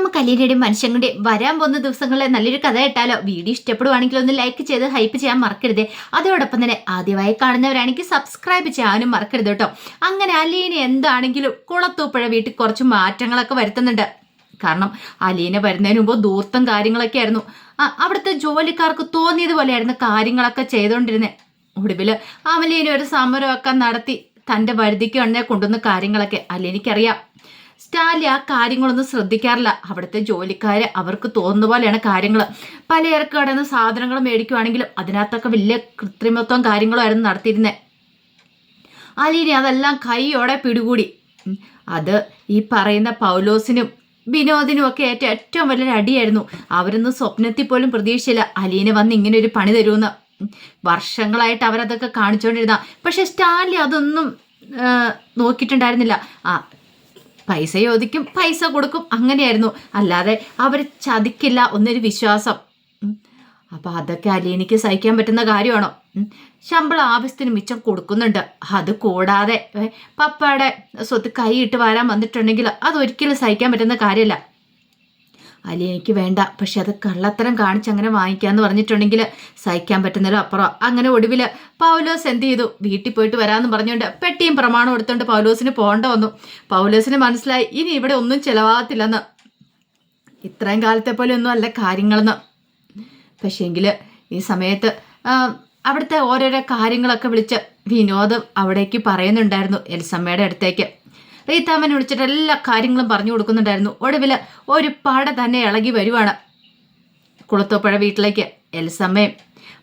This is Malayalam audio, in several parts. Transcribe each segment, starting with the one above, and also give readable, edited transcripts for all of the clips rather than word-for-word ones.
നമുക്ക് അലീനയുടെയും മനുഷ്യങ്ങളുടെയും വരാൻ പോകുന്ന ദിവസങ്ങളിലെ നല്ലൊരു കഥ കേട്ടാലോ? വീഡിയോ ഇഷ്ടപ്പെടുവാണെങ്കിൽ ഒന്ന് ലൈക്ക് ചെയ്ത് ഹൈപ്പ് ചെയ്യാൻ മറക്കരുത്. അതോടൊപ്പം തന്നെ ആദ്യമായി കാണുന്നവരാണെങ്കിൽ സബ്സ്ക്രൈബ് ചെയ്യാനും മറക്കരുത് കേട്ടോ. അങ്ങനെ അലീന എന്താണെങ്കിലും കുളത്തൂപ്പുഴ വീട്ടിൽ കുറച്ച് മാറ്റങ്ങളൊക്കെ വരുത്തുന്നുണ്ട്. കാരണം അലീന വരുന്നതിന് മുമ്പ് ദൂർത്തം കാര്യങ്ങളൊക്കെ ആയിരുന്നു. അവിടുത്തെ ജോലിക്കാർക്ക് തോന്നിയതുപോലെയായിരുന്നു കാര്യങ്ങളൊക്കെ ചെയ്തുകൊണ്ടിരുന്നത്. ഒടുവിൽ അമലീന ഒരു സമരമൊക്കെ നടത്തി തൻ്റെ വരുതിക്ക് തന്നെ കൊണ്ടുവന്ന കാര്യങ്ങളൊക്കെ അലീനയ്ക്കറിയാം. സ്റ്റാലി ആ കാര്യങ്ങളൊന്നും ശ്രദ്ധിക്കാറില്ല. അവിടുത്തെ ജോലിക്കാർ അവർക്ക് തോന്നുന്ന പോലെയാണ് കാര്യങ്ങൾ. പലചരക്ക് കടന്ന് സാധനങ്ങൾ മേടിക്കുവാണെങ്കിലും അതിനകത്തൊക്കെ വലിയ കൃത്രിമത്വം കാര്യങ്ങളായിരുന്നു നടത്തിയിരുന്നത്. അലീന അതെല്ലാം കൈയോടെ പിടികൂടി. അത് ഈ പറയുന്ന പൗലോസിനും വിനോദിനും ഒക്കെ ഏറ്റവും വലിയൊരു അടിയായിരുന്നു. അവരൊന്നും സ്വപ്നത്തിൽ പോലും പ്രതീക്ഷിച്ചില്ല അലീന വന്ന് ഇങ്ങനെ ഒരു പണി തരുമെന്ന്. വർഷങ്ങളായിട്ട് അവരതൊക്കെ കാണിച്ചുകൊണ്ടിരുന്ന, പക്ഷെ സ്റ്റാലി അതൊന്നും നോക്കിയിട്ടുണ്ടായിരുന്നില്ല. പൈസ ചോദിക്കും, പൈസ കൊടുക്കും, അങ്ങനെയായിരുന്നു. അല്ലാതെ അവർ ചതിക്കില്ല എന്നൊരു വിശ്വാസം. അപ്പൊ അതൊക്കെ അലീനയ്ക്ക് സഹിക്കാൻ പറ്റുന്ന കാര്യമാണോ? ശമ്പളം ആവശ്യത്തിന് മിച്ചം കൊടുക്കുന്നുണ്ട്. അത് കൂടാതെ പപ്പയുടെ സ്വത്ത് കൈയിട്ട് വരാൻ വന്നിട്ടുണ്ടെങ്കിൽ അതൊരിക്കലും സഹിക്കാൻ പറ്റുന്ന കാര്യമല്ല. അലീനയ്ക്ക് വേണ്ട. പക്ഷെ അത് കള്ളത്തരം കാണിച്ച് അങ്ങനെ വാങ്ങിക്കാന്ന് പറഞ്ഞിട്ടുണ്ടെങ്കിൽ സഹിക്കാൻ പറ്റുന്നല്ലോ അപ്പുറം. അങ്ങനെ ഒടുവിൽ പൗലോസ് എന്ത് ചെയ്തു? വീട്ടിൽ പോയിട്ട് വരാമെന്ന് പറഞ്ഞുകൊണ്ട് പെട്ടിയും പ്രമാണം എടുത്തുകൊണ്ട് പൗലോസിന് പോകേണ്ട വന്നു. പൗലോസിന് മനസ്സിലായി ഇനി ഇവിടെ ഒന്നും ചിലവാകത്തില്ലെന്ന്. ഇത്രയും കാലത്തെ പോലെ ഒന്നും അല്ല കാര്യങ്ങളെന്ന്. പക്ഷേങ്കിൽ ഈ സമയത്ത് അവിടുത്തെ ഓരോരോ കാര്യങ്ങളൊക്കെ വിളിച്ച് വിനോദ് അവിടേക്ക് പറയുന്നുണ്ടായിരുന്നു. എൽസമ്മയുടെ അടുത്തേക്ക് റീത്താമ്മനെ വിളിച്ചിട്ട് എല്ലാ കാര്യങ്ങളും പറഞ്ഞു കൊടുക്കുന്നുണ്ടായിരുന്നു. ഒടുവിൽ ഒരു പട തന്നെ ഇളകി വരുവാണ് കുളത്തൂപ്പുഴ വീട്ടിലേക്ക്. എൽസമ്മയും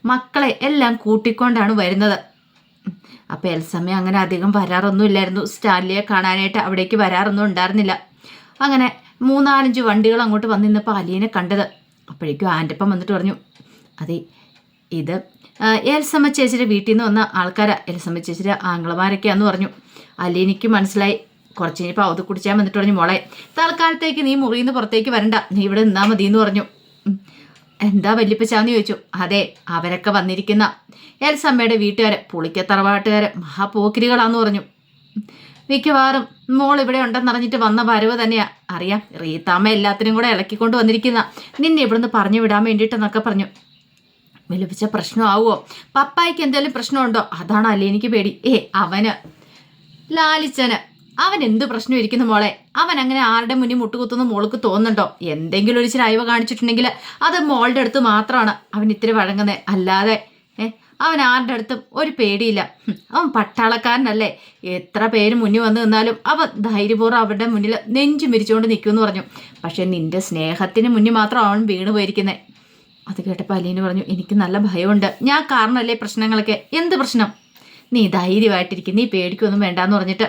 മക്കളെ എല്ലാം കൂട്ടിക്കൊണ്ടാണ് വരുന്നത്. അപ്പം എൽസമ്മ അങ്ങനെ അധികം വരാറൊന്നുമില്ലായിരുന്നു. സ്റ്റാലിയെ കാണാനായിട്ട് അവിടേക്ക് വരാറൊന്നും ഉണ്ടായിരുന്നില്ല. അങ്ങനെ 3-4 വണ്ടികൾ അങ്ങോട്ട് വന്നിന്നപ്പോൾ അലീനെ കണ്ടത്. അപ്പോഴേക്കും ആൻ്റപ്പം വന്നിട്ട് പറഞ്ഞു, അതെ ഇത് എൽസമ്മ ചേച്ചിയുടെ വീട്ടിൽ നിന്ന് വന്ന ആൾക്കാരാ, എൽസമ്മ ചേച്ചിയുടെ ആംഗ്ലമാരൊക്കെയാന്ന് പറഞ്ഞു. അലീനയ്ക്ക് മനസ്സിലായി. കുറച്ച് കഴിഞ്ഞപ്പോൾ അവത് കുടിച്ചാൽ വന്നിട്ട് പറഞ്ഞു, മോളെ തൽക്കാലത്തേക്ക് നീ മുറിയിൽ നിന്ന് പുറത്തേക്ക് വരണ്ട, നീ ഇവിടെ നിന്നാ മതി എന്ന് പറഞ്ഞു. എന്താ വല്യപ്പച്ചാന്ന് ചോദിച്ചു. അതെ, അവരൊക്കെ വന്നിരിക്കുന്ന എൽസമ്മയുടെ വീട്ടുകാര് പുളിക്കത്തറവാട്ടുകാര് മഹാപോക്കിരികളാന്ന് പറഞ്ഞു. മിക്കവാറും മോൾ ഇവിടെ ഉണ്ടെന്നറിഞ്ഞിട്ട് വന്ന വരവ് തന്നെയാ. അറിയാം, റീത്താമ്മ എല്ലാത്തിനും കൂടെ ഇളക്കിക്കൊണ്ട് വന്നിരിക്കുന്ന, നിന്നെ ഇവിടുന്ന് പറഞ്ഞു വിടാൻ വേണ്ടിയിട്ടെന്നൊക്കെ പറഞ്ഞു. വല്യപ്പച്ച പ്രശ്നമാവുമോ? പപ്പായ്ക്ക് എന്തെങ്കിലും പ്രശ്നമുണ്ടോ? അതാണ് അലീനയ്ക്ക് പേടി. അവന് ലാലിച്ചന് അവൻ എന്ത് പ്രശ്നം ഇരിക്കുന്നു മോളെ? അവൻ അങ്ങനെ ആരുടെ മുന്നിൽ മുട്ടുകുത്തുന്ന മോൾക്ക് തോന്നുന്നുണ്ടോ? എന്തെങ്കിലും ഒരു ചായ്വ കാണിച്ചിട്ടുണ്ടെങ്കിൽ അത് മോളുടെ അടുത്ത് മാത്രമാണ് അവൻ ഇത്തിരി വഴങ്ങുന്നത്. അല്ലാതെ അവൻ ആരുടെ അടുത്തും ഒരു പേടിയില്ല. അവൻ പട്ടാളക്കാരനല്ലേ. എത്ര പേര് മുന്നിൽ വന്നു നിന്നാലും അവൻ ധൈര്യപൂർവ്വം അവരുടെ മുന്നിൽ നെഞ്ചു മിരിച്ചുകൊണ്ട് നിൽക്കുമെന്ന് പറഞ്ഞു. പക്ഷെ നിന്റെ സ്നേഹത്തിന് മുന്നിൽ മാത്രം അവൻ വീണ് പോയിരിക്കുന്നത്. അത് കേട്ടപ്പോൾ അലീന പറഞ്ഞു, എനിക്ക് നല്ല ഭയമുണ്ട്. ഞാൻ കാരണമല്ലേ പ്രശ്നങ്ങളൊക്കെ. എന്ത് പ്രശ്നം? നീ ധൈര്യമായിട്ടിരിക്കും, നീ പേടിക്കൊന്നും വേണ്ടാന്ന് പറഞ്ഞിട്ട്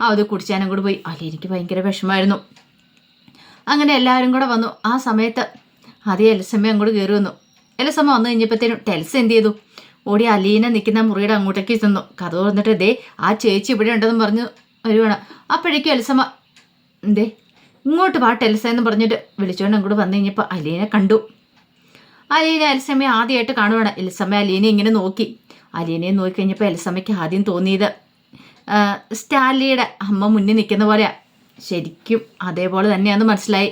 അത് കുടിച്ചാനും കൂടെ പോയി. അലീനയ്ക്ക് ഭയങ്കര വിഷമമായിരുന്നു. അങ്ങനെ എല്ലാവരും കൂടെ വന്നു. ആ സമയത്ത് ആദ്യം എൽസമ്മ അങ്ങോട്ട് കയറി വന്നു. എൽസമ്മ വന്നു കഴിഞ്ഞപ്പോഴത്തേനും ടെൽസ് എന്ത് ചെയ്തു? ഓടി അലീന നിൽക്കുന്ന മുറിയുടെ അങ്ങോട്ടേക്ക് ചെന്നു. കഥ തുറന്നിട്ട് ദേ ആ ചേച്ചി ഇവിടെ ഉണ്ടെന്ന് പറഞ്ഞു വരുവാണ്. അപ്പോഴേക്കും എൽസമ്മ എന്തേ ഇങ്ങോട്ട് വാ ടെൽസ എന്ന് പറഞ്ഞിട്ട് വിളിച്ചുകൊണ്ട് അങ്ങോട്ട് വന്നു കഴിഞ്ഞപ്പോൾ അലീനെ കണ്ടു. അലീന എൽസമ്മയെ ആദ്യമായിട്ട് കാണുവാണ്. എൽസമ്മ അലീനെ ഇങ്ങനെ നോക്കി. അലീനയെ നോക്കിക്കഴിഞ്ഞപ്പോൾ എൽസമ്മയ്ക്ക് ആദ്യം തോന്നിയത് സ്റ്റാലിയുടെ അമ്മ മുന്നിൽ നിൽക്കുന്ന പോലെയാ. ശരിക്കും അതേപോലെ തന്നെയാന്ന് മനസ്സിലായി.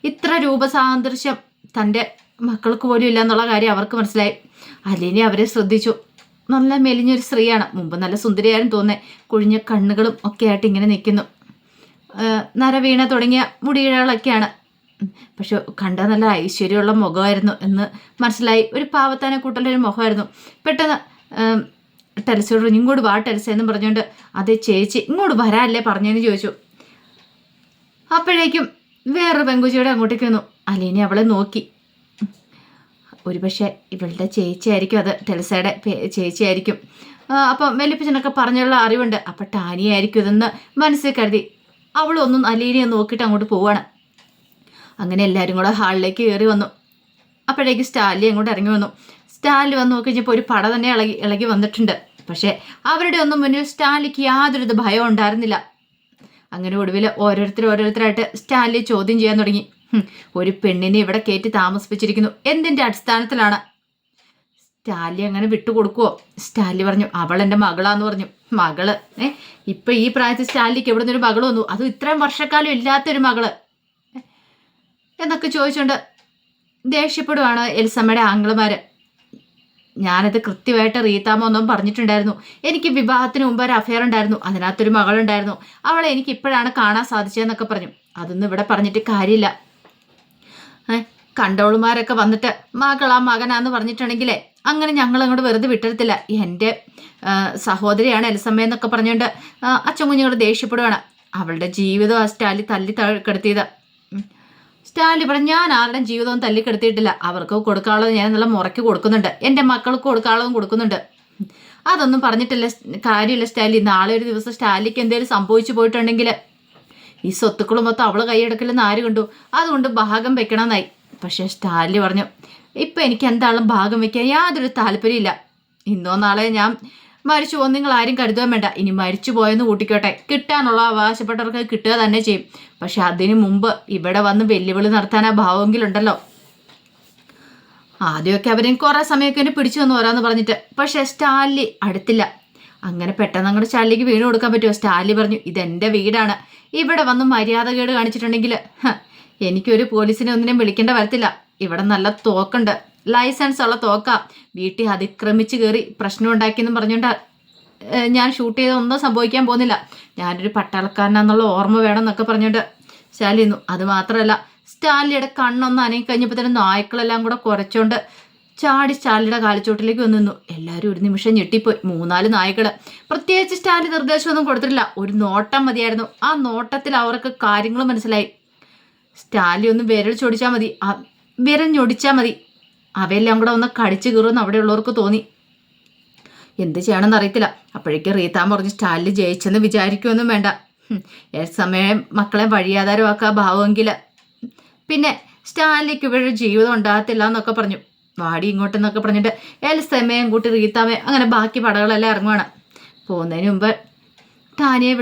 ഇത്ര രൂപസാദൃശ്യം തൻ്റെ മക്കൾക്ക് പോലും ഇല്ല എന്നുള്ള കാര്യം അവർക്ക് മനസ്സിലായി. അലീന അവരെ ശ്രദ്ധിച്ചു. നല്ല മെലിഞ്ഞൊരു സ്ത്രീയാണ്. മുമ്പ് നല്ല സുന്ദരിയായിരുന്നു തോന്നേ. കുഴിഞ്ഞ കണ്ണുകളും ഒക്കെ ആയിട്ട് ഇങ്ങനെ നിൽക്കുന്നു. നരവീണ തുടങ്ങിയ മുടിയിഴകളൊക്കെയാണ്. പക്ഷെ കണ്ട നല്ല ഐശ്വര്യമുള്ള മുഖമായിരുന്നു എന്ന് മനസ്സിലായി. ഒരു പാവത്താനെ കൂട്ടലൊരു മുഖമായിരുന്നു. പെട്ടെന്ന് ടെൽസോട് ഇങ്ങോട്ട് വാ ടെൽസ എന്ന് പറഞ്ഞുകൊണ്ട് അതേ ചേച്ചി ഇങ്ങോട്ട് വരാല്ലേ പറഞ്ഞതെന്ന് ചോദിച്ചു. അപ്പോഴേക്കും വേറൊരു പെങ്കുച്ചിയുടെ അങ്ങോട്ടേക്ക് വന്നു. അലീന അവളെ നോക്കി. ഒരുപക്ഷെ ഇവളുടെ ചേച്ചിയായിരിക്കും അത്, ടെൽസയുടെ ചേച്ചിയായിരിക്കും. അപ്പം വല്യപ്പച്ചനൊക്കെ പറഞ്ഞുള്ള അറിവുണ്ട്. അപ്പം ടാനിയായിരിക്കും ഇതെന്ന് മനസ്സിൽ കരുതി അവളൊന്നും അലീനയെ നോക്കിയിട്ട് അങ്ങോട്ട് പോവാണ്. അങ്ങനെ എല്ലാവരും കൂടെ ഹാളിലേക്ക് കയറി വന്നു. അപ്പോഴേക്ക് സ്റ്റാലി അങ്ങോട്ട് ഇറങ്ങി വന്നു. സ്റ്റാലി വന്ന് നോക്കി കഴിഞ്ഞപ്പോൾ ഒരു പട തന്നെ ഇളകി വന്നിട്ടുണ്ട്. പക്ഷേ അവരുടെ ഒന്നും മുന്നിൽ സ്റ്റാലിക്ക് യാതൊരു ഭയം ഉണ്ടായിരുന്നില്ല. അങ്ങനെ ഒടുവിൽ ഓരോരുത്തരായിട്ട് സ്റ്റാലി ചോദ്യം ചെയ്യാൻ തുടങ്ങി. ഒരു പെണ്ണിനെ ഇവിടെ കയറ്റി താമസിപ്പിച്ചിരിക്കുന്നു, എന്തിൻ്റെ അടിസ്ഥാനത്തിലാണ്? സ്റ്റാലി അങ്ങനെ വിട്ടുകൊടുക്കുവോ? സ്റ്റാലി പറഞ്ഞു, അവൾ എൻ്റെ മകളാന്ന് പറഞ്ഞു. മകള്? ഇപ്പം ഈ പ്രായത്തിൽ സ്റ്റാലിക്ക് എവിടെ നിന്നൊരു മകൾ വന്നു? അതും ഇത്രയും വർഷക്കാലം ഇല്ലാത്തൊരു മകള്. എന്നൊക്കെ ചോദിച്ചുകൊണ്ട് ദേഷ്യപ്പെടുവാണ് എലിസമ്മയുടെ ആംഗ്ലമാര്. ഞാനത് കൃത്യമായിട്ട് റീത്താമ്മ ഒന്നും പറഞ്ഞിട്ടുണ്ടായിരുന്നു. എനിക്ക് വിവാഹത്തിന് മുമ്പ് ഒരു അഫെയർ ഉണ്ടായിരുന്നു, അതിനകത്തൊരു മകളുണ്ടായിരുന്നു, അവളെ എനിക്ക് ഇപ്പോഴാണ് കാണാൻ സാധിച്ചതെന്നൊക്കെ പറഞ്ഞു. അതൊന്നും ഇവിടെ പറഞ്ഞിട്ട് കാര്യമില്ല. കണ്ടോളുമാരൊക്കെ വന്നിട്ട് മകളാ മകനാന്ന് പറഞ്ഞിട്ടുണ്ടെങ്കിലേ അങ്ങനെ ഞങ്ങൾ അങ്ങോട്ട് വെറുതെ വിട്ടരുത്തില്ല. എൻ്റെ സഹോദരിയാണ് എലിസമ്മയെന്നൊക്കെ പറഞ്ഞുകൊണ്ട് അച്ഛൻ കുഞ്ഞുങ്ങൾ ദേഷ്യപ്പെടുവാണ്. അവളുടെ ജീവിതം ആ സ്റ്റാലി തല്ലി കിടത്തിയത്. സ്റ്റാലി പറഞ്ഞു, ഞാൻ ആരുടെയും ജീവിതവും തല്ലിക്കെടുത്തിയിട്ടില്ല. അവർക്ക് കൊടുക്കാനുള്ളത് ഞാൻ നല്ല മുറയ്ക്ക് കൊടുക്കുന്നുണ്ട്, എൻ്റെ മക്കൾക്ക് കൊടുക്കാനുള്ളതും കൊടുക്കുന്നുണ്ട്. അതൊന്നും പറഞ്ഞിട്ടില്ല കാര്യമില്ല സ്റ്റാലി. നാളെ ഒരു ദിവസം സ്റ്റാലിക്ക് എന്തെങ്കിലും സംഭവിച്ചു പോയിട്ടുണ്ടെങ്കിൽ ഈ സ്വത്തുക്കളും മൊത്തം അവള് കൈയെടുക്കില്ലെന്ന് ആര് കണ്ടു? അതുകൊണ്ട് ഭാഗം വെക്കണമെന്നായി. പക്ഷെ സ്റ്റാലി പറഞ്ഞു, ഇപ്പം എനിക്ക് എന്താളും ഭാഗം വെക്കാൻ യാതൊരു താല്പര്യമില്ല. ഇന്നോ നാളെ ഞാൻ മരിച്ചു പോകും, നിങ്ങൾ ആരും കരുതാൻ വേണ്ട. ഇനി മരിച്ചു പോയെന്ന് കൂട്ടിക്കോട്ടെ, കിട്ടാനുള്ള അവകാശപ്പെട്ടവർക്ക് കിട്ടുക തന്നെ ചെയ്യും. പക്ഷെ അതിനു മുമ്പ് ഇവിടെ വന്ന് വെല്ലുവിളി നടത്താൻ ആ ഭാവമെങ്കിലുണ്ടല്ലോ. ആദ്യമൊക്കെ അവരെ കുറേ സമയമൊക്കെ എന്നെ പിടിച്ചു വന്ന് വരാമെന്ന് പറഞ്ഞിട്ട്, പക്ഷെ സ്റ്റാലി അടുത്തില്ല. അങ്ങനെ പെട്ടെന്ന് അങ്ങോട്ട് സ്റ്റാലിക്ക് വീണ് കൊടുക്കാൻ പറ്റുമോ? സ്റ്റാലി പറഞ്ഞു, ഇതെൻ്റെ വീടാണ്, ഇവിടെ വന്ന് മര്യാദകേട് കാണിച്ചിട്ടുണ്ടെങ്കിൽ എനിക്കൊരു പോലീസിനെ ഒന്നിനും വിളിക്കേണ്ട വരത്തില്ല. ഇവിടെ നല്ല തോക്കുണ്ട്, ലൈസൻസ് ഉള്ള തോക്ക. വീട്ടിൽ അതിക്രമിച്ച് കയറി പ്രശ്നം ഉണ്ടാക്കിയെന്നും പറഞ്ഞുകൊണ്ട് ഞാൻ ഷൂട്ട് ചെയ്തൊന്നും സംഭവിക്കാൻ പോകുന്നില്ല. ഞാനൊരു പട്ടാളക്കാരനാന്നുള്ള ഓർമ്മ വേണം എന്നൊക്കെ പറഞ്ഞുകൊണ്ട് സ്റ്റാലി നിന്നു. അത് മാത്രമല്ല, സ്റ്റാലിയുടെ കണ്ണൊന്ന് അനങ്ങി കഴിഞ്ഞപ്പോൾ തന്നെ നായ്ക്കളെല്ലാം കൂടെ കുറച്ചുകൊണ്ട് ചാടി സ്റ്റാലിയുടെ കാലിച്ചോട്ടിലേക്ക് വന്നു നിന്നു. എല്ലാവരും ഒരു നിമിഷം ഞെട്ടിപ്പോയി. 3-4 നായ്ക്കൾ. പ്രത്യേകിച്ച് സ്റ്റാലി നിർദ്ദേശമൊന്നും കൊടുത്തിട്ടില്ല, ഒരു നോട്ടം മതിയായിരുന്നു. ആ നോട്ടത്തിൽ അവർക്ക് കാര്യങ്ങൾ മനസ്സിലായി. സ്റ്റാലി ഒന്ന് വിരൽ ചൊടിച്ചാൽ മതി, വിരൽ ഞൊടിച്ചാൽ മതി, അവയെല്ലാം കൂടെ ഒന്ന് കടിച്ചു കീറുമെന്ന് അവിടെയുള്ളവർക്ക് തോന്നി. എന്ത് ചെയ്യണമെന്ന് അറിയത്തില്ല. അപ്പോഴേക്കും റീത്താൻ പറഞ്ഞു, സ്റ്റാലിൽ ജയിച്ചെന്ന് വിചാരിക്കുമൊന്നും വേണ്ട. സമയം മക്കളെ വഴിയാധാരമാക്കുക ഭാവമെങ്കിൽ പിന്നെ സ്റ്റാലിലേക്ക് ഇവിടെ ജീവിതം ഉണ്ടാകത്തില്ല എന്നൊക്കെ പറഞ്ഞു. വാടി ഇങ്ങോട്ടെന്നൊക്കെ പറഞ്ഞിട്ട് എൽസമ്മയും കൂട്ടി റീത്താമയും അങ്ങനെ ബാക്കി പടകളെല്ലാം ഇറങ്ങുവാണ്. പോകുന്നതിന് മുമ്പ് ടാനിയെ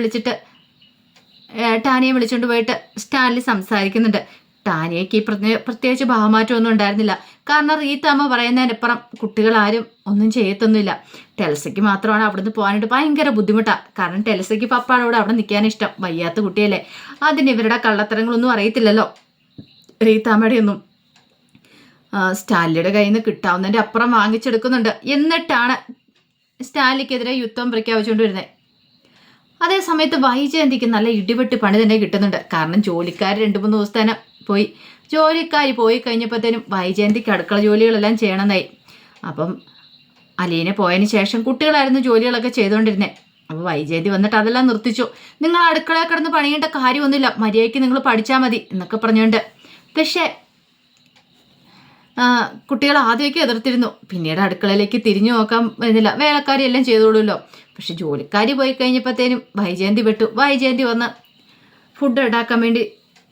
വിളിച്ചുകൊണ്ട് പോയിട്ട് സ്റ്റാൻലി സംസാരിക്കുന്നുണ്ട്. ടാനിയയ്ക്ക് ഈ പ്രത്യേകിച്ച് ഭാവമാറ്റമൊന്നും ഉണ്ടായിരുന്നില്ല. കാരണം റീത്താമ്മ പറയുന്നതിനപ്പുറം കുട്ടികളാരും ഒന്നും ചെയ്യത്തൊന്നുമില്ല. ടെൽസയ്ക്ക് മാത്രമാണ് അവിടുന്ന് പോകാനായിട്ട് ഭയങ്കര ബുദ്ധിമുട്ടാണ്. കാരണം ടെൽസയ്ക്ക് പപ്പാടോട് അവിടെ നിൽക്കാനിഷ്ടം. വയ്യാത്ത കുട്ടിയല്ലേ, അതിന് ഇവരുടെ കള്ളത്തരങ്ങളൊന്നും അറിയത്തില്ലല്ലോ റീത്താമ്മയുടെ ഒന്നും. സ്റ്റാൻലിയുടെ കയ്യിൽ നിന്ന് കിട്ടാവുന്നതിൻ്റെ അപ്പുറം വാങ്ങിച്ചെടുക്കുന്നുണ്ട്. എന്നിട്ടാണ് സ്റ്റാൻലിക്കെതിരെ യുദ്ധം പ്രഖ്യാപിച്ചുകൊണ്ട് വരുന്നത്. അതേ സമയത്ത് വൈജയന്തിക്ക് നല്ല ഇടിവെട്ട് പണി തന്നെ കിട്ടുന്നുണ്ട്. കാരണം ജോലിക്കാർ 2-3 ദിവസത്തേന് പോയി. ജോലിക്കാർ പോയി കഴിഞ്ഞപ്പോഴത്തേനും വൈജയന്തിക്ക് അടുക്കള ജോലികളെല്ലാം ചെയ്യണമെന്നായി. അപ്പം അലീനെ പോയതിന് ശേഷം കുട്ടികളായിരുന്നു ജോലികളൊക്കെ ചെയ്തുകൊണ്ടിരുന്നത്. അപ്പോൾ വൈജയന്തി വന്നിട്ട് അതെല്ലാം നിർത്തിച്ചു. നിങ്ങൾ അടുക്കളയിൽ കിടന്ന് പണിയേണ്ട കാര്യമൊന്നുമില്ല, മര്യാദയ്ക്ക് നിങ്ങൾ പഠിച്ചാൽ മതി എന്നൊക്കെ പറഞ്ഞുകൊണ്ട്. പക്ഷേ കുട്ടികൾ ആദ്യമൊക്കെ എതിർത്തിരുന്നു. പിന്നീട് അടുക്കളയിലേക്ക് തിരിഞ്ഞു നോക്കാൻ വരുന്നില്ല, വേലക്കാരിയെല്ലാം ചെയ്തോളൂല്ലോ. പക്ഷെ ജോലിക്കാരി പോയി കഴിഞ്ഞപ്പോഴത്തേനും വൈജയന്തി വിട്ടു. വൈജയന്തി വന്ന് ഫുഡ് ഉണ്ടാക്കാൻ വേണ്ടി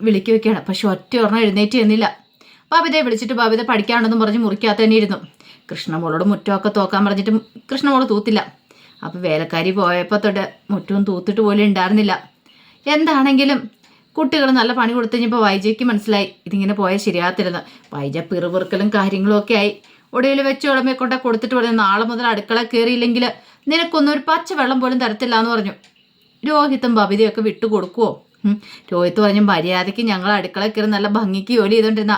വിളിക്കി വെക്കുകയാണ്. പക്ഷെ ഒറ്റ ഒരെണ്ണം എഴുന്നേറ്റ് എന്നില്ല. ബബിതയെ വിളിച്ചിട്ട് ബബിത പഠിക്കാണെന്നും പറഞ്ഞ് മുറിക്കകത്ത് തന്നെ ഇരുന്നു. കൃഷ്ണമോളോട് മുറ്റമൊക്കെ തൂക്കാൻ പറഞ്ഞിട്ട് കൃഷ്ണമോള് തൂത്തില്ല. അപ്പോൾ വേലക്കാരി പോയപ്പോൾ തൊട്ട് മുറ്റവും തൂത്തിട്ട് പോലും ഉണ്ടായിരുന്നില്ല. എന്താണെങ്കിലും കുട്ടികൾ നല്ല പണി കൊടുത്തു കഴിഞ്ഞപ്പോൾ വൈജയ്ക്ക് മനസ്സിലായി ഇതിങ്ങനെ പോയാൽ ശരിയാകത്തില്ലെന്ന്. വൈജ പിറുപിറുക്കലും കാര്യങ്ങളും ഒക്കെ ആയി. ഒടുവിൽ വെച്ച് ഉടമയെക്കൊണ്ടേ കൊടുത്തിട്ട് പറഞ്ഞു, നാളെ മുതൽ അടുക്കള കയറിയില്ലെങ്കിൽ നിനക്കൊന്നും ഒരു പച്ച വെള്ളം പോലും തരത്തില്ല എന്ന് പറഞ്ഞു. രോഹിത്തും ബബിതയൊക്കെ വിട്ടു കൊടുക്കുവോ? രോഹിത്ത് പറഞ്ഞു, മര്യാദയ്ക്ക് ഞങ്ങൾ അടുക്കള കയറി നല്ല ഭംഗിക്ക് ജോലി ചെയ്തുകൊണ്ടിരുന്ന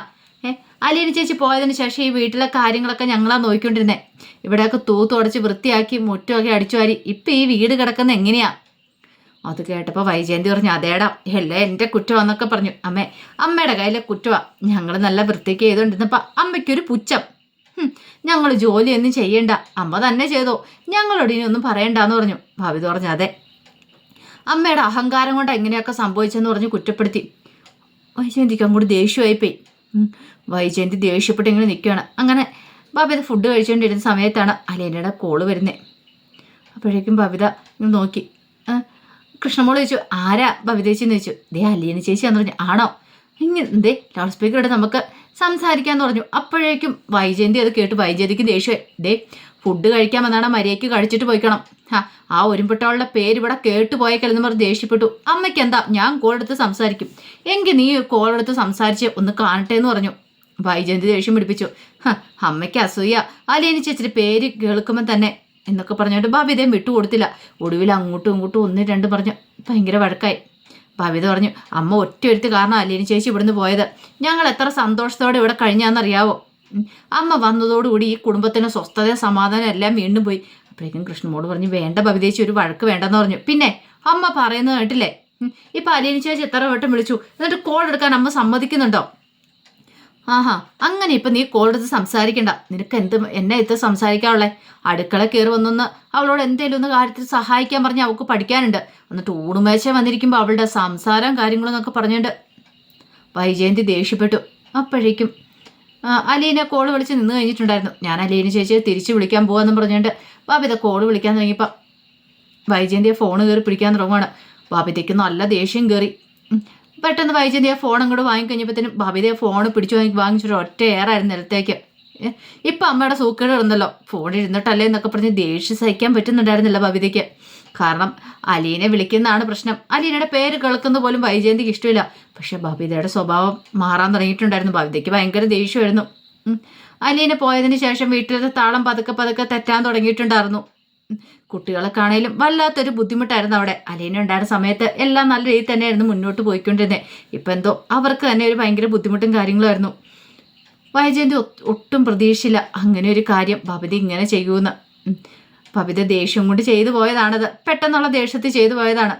അലീന ചേച്ചി പോയതിന് ശേഷം ഈ വീട്ടിലെ കാര്യങ്ങളൊക്കെ ഞങ്ങളാ നോക്കിക്കൊണ്ടിരുന്നേ. ഇവിടെയൊക്കെ തൂത്തുടച്ച് വൃത്തിയാക്കി മുറ്റമൊക്കെ അടിച്ചു വാരി. ഇപ്പം ഈ വീട് കിടക്കുന്ന എങ്ങനെയാ? അത് കേട്ടപ്പോൾ വൈജയന്തി പറഞ്ഞു, അതേടാ എല്ലാം എൻ്റെ കുറ്റമാണെന്നൊക്കെ പറഞ്ഞു. അമ്മയുടെ കയ്യിലെ കുറ്റമാണ്. ഞങ്ങൾ നല്ല വൃത്തിക്ക് ചെയ്തുകൊണ്ടിരുന്നപ്പോൾ അമ്മയ്ക്കൊരു പുച്ഛം. ഞങ്ങൾ ജോലിയൊന്നും ചെയ്യണ്ട, അമ്മ തന്നെ ചെയ്തോ, ഞങ്ങളോട് ഇനി ഒന്നും പറയണ്ടെന്ന് പറഞ്ഞു. ഭാവിത പറഞ്ഞു, അതെ അമ്മയുടെ അഹങ്കാരം കൊണ്ട് എങ്ങനെയൊക്കെ സംഭവിച്ചെന്ന് പറഞ്ഞ് കുറ്റപ്പെടുത്തി. വൈജയന്തിക്ക് അങ്ങോട്ട് ദേഷ്യമായിപ്പോയി. വൈജയന്തി ദേഷ്യപ്പെട്ട് ഇങ്ങനെ നിൽക്കുകയാണ്. അങ്ങനെ ബബിത ഫുഡ് കഴിച്ചുകൊണ്ടിരുന്ന സമയത്താണ് അലീനയുടെ കോള് വരുന്നത്. അപ്പോഴേക്കും ബബിത നോക്കി. കൃഷ്ണമോള് ചോദിച്ചു, ആരാ ബബിത ചേച്ചിന്ന് ചോദിച്ചു. ദേ അലീന ചേച്ചിയാന്ന് പറഞ്ഞു. ആണോ? ഇങ്ങനെ ലൗഡ് സ്പീക്കർ ഇട്ട് നമുക്ക് സംസാരിക്കാമെന്ന് പറഞ്ഞു. അപ്പോഴേക്കും വൈജയന്തി അത് കേട്ട് വൈജയന്തിക്ക് ദേഷ്യമായി. ദേ ഫുഡ് കഴിക്കാൻ വന്നാണ്, മര്യാദയ്ക്ക് കഴിച്ചിട്ട് പോയിക്കണം. ആ ഒരുമ്പെട്ടവളുടെ പേര് ഇവിടെ കേട്ട് പോയേക്കല്ലെന്ന് പറഞ്ഞ് ദേഷ്യപ്പെട്ടു. അമ്മയ്ക്ക് എന്താ, ഞാൻ കോളെടുത്ത് സംസാരിക്കും, എങ്കിൽ നീ കോളെടുത്ത് സംസാരിച്ച് ഒന്ന് കാണട്ടെ എന്ന് പറഞ്ഞു. വൈജയന്തി ദേഷ്യം പിടിപ്പിച്ചു. അമ്മയ്ക്ക് അസൂയ, അലീന ചേച്ചിയുടെ പേര് കേൾക്കുമ്പോൾ തന്നെ എന്നൊക്കെ പറഞ്ഞുകൊണ്ട് ബബിതയും വിട്ടുകൊടുത്തില്ല. ഒടുവിൽ അങ്ങോട്ടും ഇങ്ങോട്ടും 1-2 പറഞ്ഞു ഭയങ്കര വഴക്കായി. ഭവിത പറഞ്ഞു, അമ്മ ഒറ്റയൊരുത്ത് കാരണം അലീന ചേച്ചി ഇവിടുന്ന് പോയത്. ഞങ്ങൾ എത്ര സന്തോഷത്തോടെ ഇവിടെ കഴിഞ്ഞാന്നറിയാവോ. അമ്മ വന്നതോടുകൂടി ഈ കുടുംബത്തിന് സ്വസ്ഥതയും സമാധാനം എല്ലാം വീണ്ടും പോയി. അപ്പോഴേക്കും കൃഷ്ണമോട് പറഞ്ഞു, വേണ്ട ഭവിതേച്ചി, ഒരു വഴക്ക് വേണ്ടെന്ന് പറഞ്ഞു. പിന്നെ അമ്മ പറയുന്നത് കേട്ടില്ലേ, ഇപ്പം അലീന ചേച്ചി എത്ര വട്ടം വിളിച്ചു, എന്നിട്ട് കോൾ എടുക്കാൻ അമ്മ സമ്മതിക്കുന്നുണ്ടോ? ആഹാ, അങ്ങനെ ഇപ്പം നീ കോൾ എടുത്ത് സംസാരിക്കണ്ട. നിനക്ക് എന്നെ ഇത് സംസാരിക്കാനുള്ളേ? അടുക്കള കയറി വന്നൊന്ന് അവളോട് എന്തേലും ഒന്ന് കാര്യത്തിൽ സഹായിക്കാൻ പറഞ്ഞ് അവൾക്ക് പഠിക്കാനുണ്ട്. എന്നിട്ട് ഊണുമേച്ച വന്നിരിക്കുമ്പോൾ അവളുടെ സംസാരം കാര്യങ്ങളും എന്നൊക്കെ പറഞ്ഞുകൊണ്ട് വൈജയന്തി ദേഷ്യപ്പെട്ടു. അപ്പോഴേക്കും അലീനെ കോൾ വിളിച്ച് നിന്ന് കഴിഞ്ഞിട്ടുണ്ടായിരുന്നു. ഞാൻ അലീന ചേച്ചിയെ തിരിച്ച് വിളിക്കാൻ പോവാന്ന് പറഞ്ഞുകൊണ്ട് ബബിത കോൾ വിളിക്കാൻ തുടങ്ങിയപ്പോൾ വൈജയന്തിയെ ഫോൺ കയറി പിടിക്കാൻ തുടങ്ങുകയാണ്. ബബിതയ്ക്ക് നല്ല ദേഷ്യം കയറി. പെട്ടെന്ന് വൈജയന്തിയെ ഫോൺ അങ്ങോട്ട് വാങ്ങിക്കഴിഞ്ഞപ്പോഴത്തേനും ബബിതയെ ഫോൺ പിടിച്ചു വാങ്ങിച്ചൊരു ഒറ്റ ഏറായിരുന്നു നിലത്തേക്ക്. ഇപ്പം അമ്മയുടെ സൂക്കേട് ഇടുന്നല്ലോ, ഫോണിൽ ഇരുന്നിട്ടല്ലേ എന്നൊക്കെ പറഞ്ഞ് ദേഷ്യം സഹിക്കാൻ പറ്റുന്നുണ്ടായിരുന്നില്ല ബബിതയ്ക്ക്. കാരണം അലീനെ വിളിക്കുന്നതാണ് പ്രശ്നം. അലീനയുടെ പേര് കേൾക്കുന്ന പോലും വൈജയന്തിക്ക് ഇഷ്ടമില്ല. പക്ഷെ ബബിതയുടെ സ്വഭാവം മാറാൻ തുടങ്ങിയിട്ടുണ്ടായിരുന്നു. ബബിതയ്ക്ക് ഭയങ്കര ദേഷ്യമായിരുന്നു. അലീന പോയതിന് ശേഷം വീട്ടിലത്തെ താളം പതുക്കെ പതുക്കെ തെറ്റാൻ തുടങ്ങിയിട്ടുണ്ടായിരുന്നു. കുട്ടികളെ കാണാനും വല്ലാത്തൊരു ബുദ്ധിമുട്ടായിരുന്നു അവിടെ. അലീന ഉണ്ടായിരുന്ന സമയത്ത് എല്ലാം നല്ല രീതിയിൽ തന്നെയായിരുന്നു മുന്നോട്ട് പോയിക്കൊണ്ടിരുന്നത്. ഇപ്പം എന്തോ അവർക്ക് തന്നെ ഒരു ഭയങ്കര ബുദ്ധിമുട്ടും കാര്യങ്ങളുമായിരുന്നു. വൈജയന്തി ഒട്ടും പ്രതീക്ഷയില്ല അങ്ങനെ ഒരു കാര്യം ബബിത ഇങ്ങനെ ചെയ്യുമെന്ന്. ബബിത ദേഷ്യം കൊണ്ട് ചെയ്തു പോയതാണത്, പെട്ടെന്നുള്ള ദേഷ്യത്തിൽ ചെയ്തു പോയതാണ്.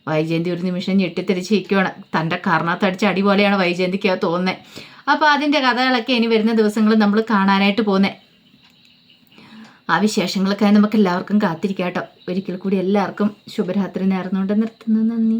വൈജയന്തി ഒരു നിമിഷം ഞെട്ടിത്തെറിച്ചിരിക്കുകയാണ്. തൻ്റെ കർണത്തടിച്ച അടി പോലെയാണ് വൈജയന്തിക്ക് തോന്നുന്നത്. അപ്പോൾ അതിൻ്റെ കഥകളൊക്കെ ഇനി വരുന്ന ദിവസങ്ങളിൽ നമ്മൾ കാണാനായിട്ട് പോകുന്നത്. ആ വിശേഷങ്ങൾക്കായി നമുക്ക് എല്ലാവർക്കും കാത്തിരിക്കാം കേട്ടോ. ഒരിക്കൽ കൂടി എല്ലാവർക്കും ശുഭരാത്രി നേർന്നുകൊണ്ട് നിർത്തുന്നു. നന്ദി.